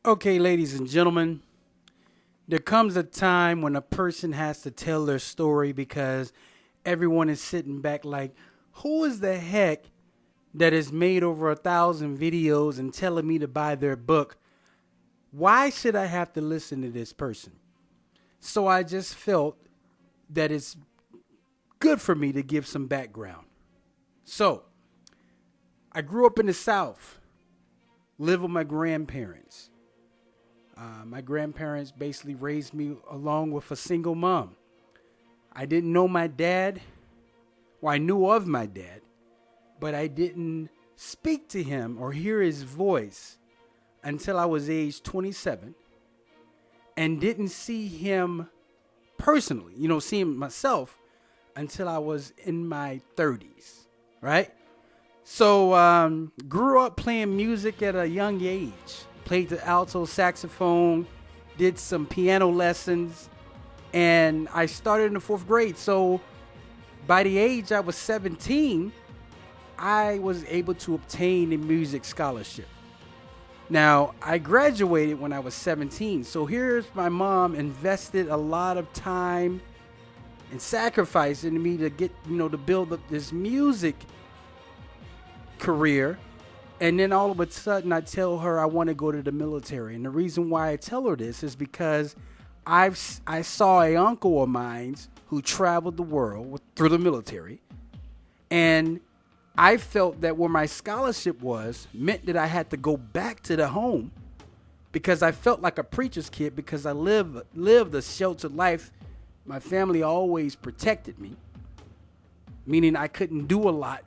Okay, ladies and gentlemen, there comes a time when a person has to tell their story because everyone is sitting back like, who is the heck that has made over 1,000 videos and telling me to buy their book? Why should I have to listen to this person? So I just felt that it's good for me to give some background. So I grew up in the South, lived with my grandparents. My grandparents basically raised me along with a single mom. I didn't know my dad. Well, I knew of my dad, but I didn't speak to him or hear his voice until I was age 27 and didn't see him personally, see him myself until I was in my 30s, right? So, grew up playing music at a young age. Played the alto saxophone, did some piano lessons, and I started in the fourth grade. So, by the age I was 17, I was able to obtain a music scholarship. Now, I graduated when I was 17. So, here's my mom invested a lot of time and sacrifice in me to get, to build up this music career. And then all of a sudden I tell her I want to go to the military. And the reason why I tell her this is because I saw a uncle of mine who traveled the world through the military. And I felt that where my scholarship was meant that I had to go back to the home because I felt like a preacher's kid because I lived a sheltered life. My family always protected me, meaning I couldn't do a lot.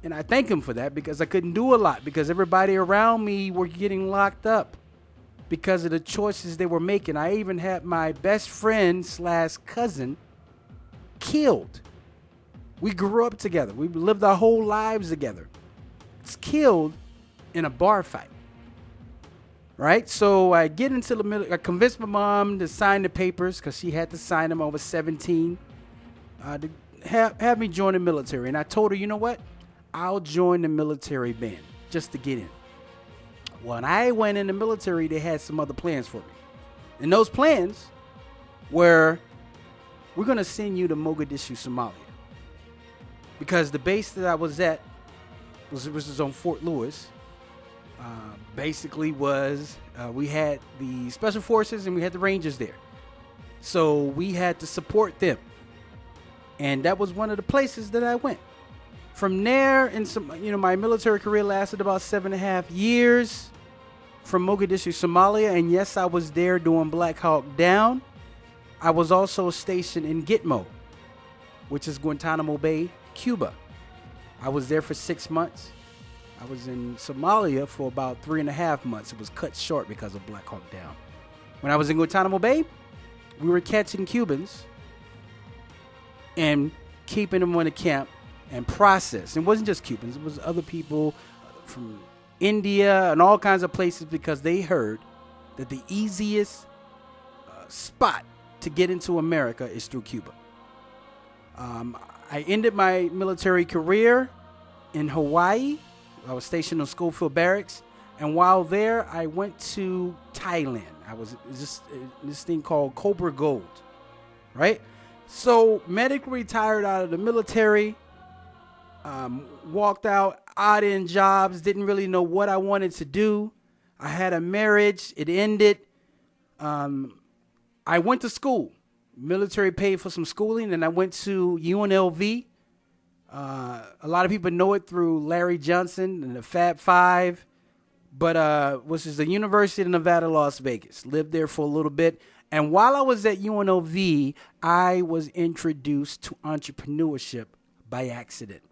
And I thank him for that because I couldn't do a lot because everybody around me were getting locked up because of the choices they were making. I even had my best friend / cousin killed. We grew up together. We lived our whole lives together. It's killed in a bar fight. Right? So I get into the middle. I convinced my mom to sign the papers because she had to sign them. I was 17 to have me join the military. And I told her, you know what? I'll join the military band just to get in. When I went in the military, they had some other plans for me. And those plans were, we're going to send you to Mogadishu, Somalia. Because the base that I was at was on Fort Lewis. We had the Special Forces and we had the Rangers there. So we had to support them. And that was one of the places that I went. From there, my military career lasted about 7.5 years from Mogadishu, Somalia. And yes, I was there doing Black Hawk Down. I was also stationed in Gitmo, which is Guantanamo Bay, Cuba. I was there for 6 months. I was in Somalia for about 3.5 months. It was cut short because of Black Hawk Down. When I was in Guantanamo Bay, we were catching Cubans and keeping them in the camp and process. It wasn't just Cubans. It was other people from India and all kinds of places because they heard that the easiest spot to get into America is through Cuba. I ended my military career in Hawaii. I was stationed on Schofield Barracks. And while there, I went to Thailand. I was just this thing called Cobra Gold, right? So medically retired out of the military. Walked out odd end jobs, didn't really know what I wanted to do. I had a marriage, it ended. I went to school. Military paid for some schooling, and I went to UNLV. A lot of people know it through Larry Johnson and the Fab Five, but which is the University of Nevada, Las Vegas. Lived there for a little bit. And while I was at UNLV, I was introduced to entrepreneurship by accident.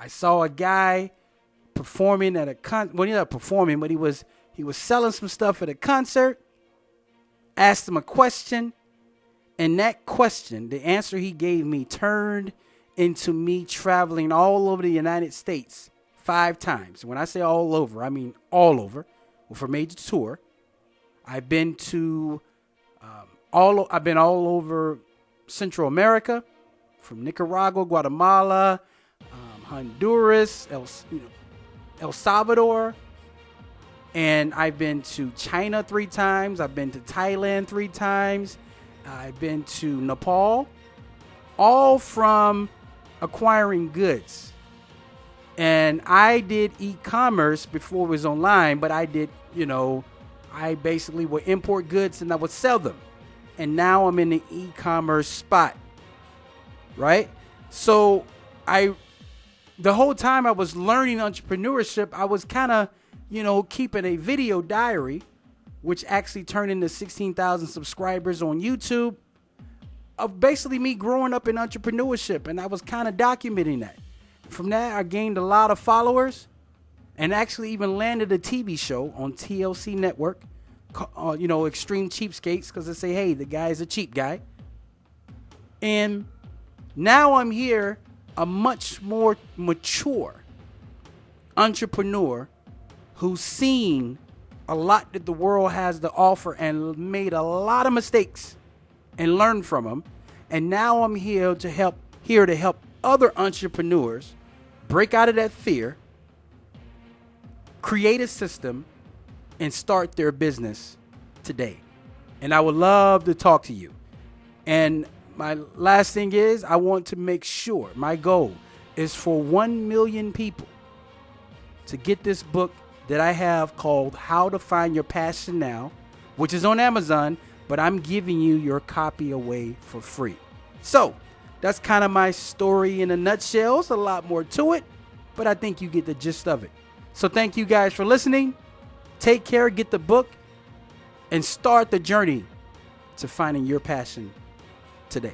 I saw a guy performing at a well, not performing, but he was selling some stuff at a concert. Asked him a question, and that question, the answer he gave me, turned into me traveling all over the United States 5 times. When I say all over, I mean all over. With a major tour, I've been to I've been all over Central America, from Nicaragua, Guatemala, Honduras, El Salvador, And I've been to China 3 times. I've been to Thailand 3 times. I've been to Nepal, all from acquiring goods. And I did e-commerce before it was online, but I did, I basically would import goods and I would sell them. And now I'm in the e-commerce spot, right? So the whole time I was learning entrepreneurship, I was kind of, keeping a video diary, which actually turned into 16,000 subscribers on YouTube, of basically me growing up in entrepreneurship. And I was kind of documenting that. From that, I gained a lot of followers and actually even landed a TV show on TLC Network, Extreme Cheapskates, because they say, hey, the guy is a cheap guy. And now I'm here, a much more mature entrepreneur who's seen a lot that the world has to offer and made a lot of mistakes and learned from them. And now I'm here to help other entrepreneurs break out of that fear, create a system, and start their business today. And I would love to talk to you. And my last thing is, I want to make sure, my goal is for 1 million people to get this book that I have called How to Find Your Passion Now, which is on Amazon, but I'm giving you your copy away for free. So that's kind of my story in a nutshell. It's a lot more to it, but I think you get the gist of it. So thank you guys for listening. Take care, get the book, and start the journey to finding your passion today.